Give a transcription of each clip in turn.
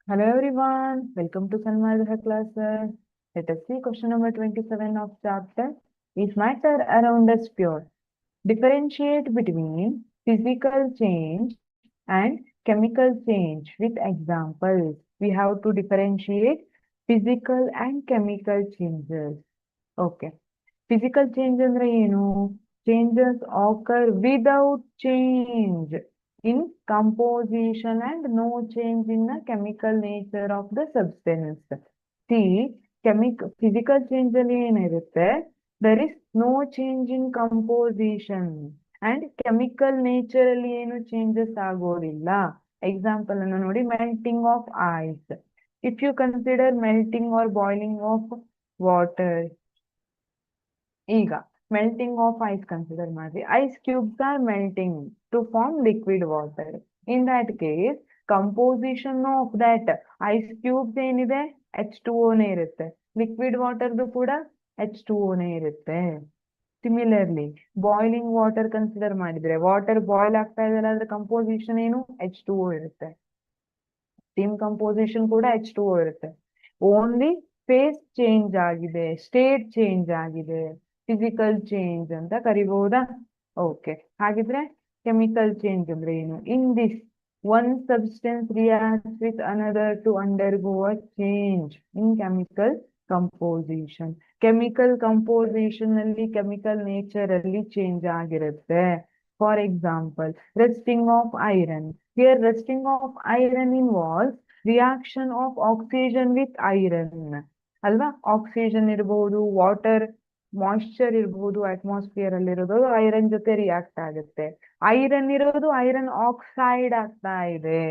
Hello everyone, welcome to Sanmadha classes. Let us see question number 27 of chapter. Is matter around us pure? Differentiate between physical change and chemical change with examples. We have to differentiate physical and chemical changes. Okay. Physical change ಅಂದ್ರೆ ಏನು? Changes occur without change in composition and no change in the chemical nature of the substance. See, physical change ಅಲ್ಲಿ ಏನಿರುತ್ತೆ? There is no change in composition and chemical nature ಅಲ್ಲಿ ಏನು changes ಆಗೋದಿಲ್ಲ. Example ಅನ್ನು ನೋಡಿ, melting of ice. If you consider melting or boiling of water, ಈಗ melting of ice consider ಮಾಡ್ರಿ. Ice cubes are melting to form liquid water. In that case composition of that ice cubes ಏನಿದೆ, H2O ಇರುತ್ತೆ. Liquid ವಾಟರ್ದು ಕೂಡ H2O ಇರುತ್ತೆ. Similarly boiling water consider ಮಾಡಿದ್ರೆ, water boil ಆಗ್ತಾ ಇದೆಯಲ್ಲ, ಅದ್ರ ಕಂಪೋಸಿಷನ್ ಏನು, H2O ಇರುತ್ತೆ. ಸ್ಟೀಮ್ ಕಂಪೋಸಿಷನ್ ಕೂಡ H2O ಇರುತ್ತೆ. ಓನ್ಲಿ ಫೇಸ್ ಚೇಂಜ್ ಆಗಿದೆ, ಸ್ಟೇಟ್ ಚೇಂಜ್ ಆಗಿದೆ, ಫಿಸಿಕಲ್ ಚೇಂಜ್ ಅಂತ ಕರಿಬಹುದಾ? ಓಕೆ, ಹಾಗಿದ್ರೆ ಕೆಮಿಕಲ್ ಚೇಂಜ್ ಅಂದ್ರೆ ಏನು? In this one substance reacts with another to undergo a change in chemical composition. Chemical composition ಅಲ್ಲಿ, ಕೆಮಿಕಲ್ ನೇಚರ್ ಅಲ್ಲಿ ಚೇಂಜ್ ಆಗಿರುತ್ತೆ. For example, rusting of iron. Here rusting of iron involves reaction of oxygen with iron. ಅಲ್ವಾ? Oxygen ಇರಬಹುದು, water moisture ಇರಬಹುದು, atmosphere ಅಲ್ಲಿ ಇರೋದು iron ಜೊತೆ react ಆಗುತ್ತೆ. ಐರನ್ ಇರೋದು ಐರನ್ ಆಕ್ಸೈಡ್ ಆಗ್ತಾ ಇದೆ.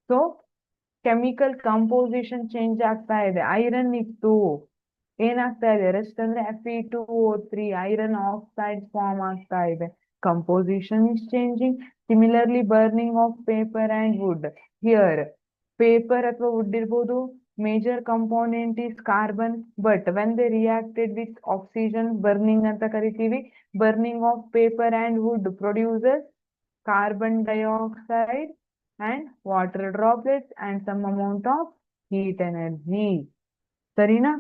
ಸೊ ಕೆಮಿಕಲ್ ಕಂಪೋಸಿಷನ್ ಚೇಂಜ್ ಆಗ್ತಾ ಇದೆ. ಐರನ್ ಇತ್ತು, ಏನಾಗ್ತಾ ಇದೆ? ರೆಸ್ಟ್ ಅಂದ್ರೆ Fe2O3, ಐರನ್ ಆಕ್ಸೈಡ್ ಫಾರ್ಮ್ ಆಗ್ತಾ ಇದೆ. Composition is changing. Similarly, burning of paper and wood. Here, paper ಅಥವಾ wood ಇರ್ಬೋದು, major component is carbon, but when they reacted with oxygen, burning ಅಂತ ಕರಿತೀವಿ. Burning of paper and wood produces carbon dioxide and water droplets and some amount of heat energy. ಸರಿನಾ?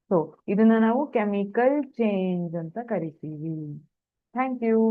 So ಇದನ್ನ ನಾವು chemical change ಅಂತ ಕರಿತೀವಿ. Thank you.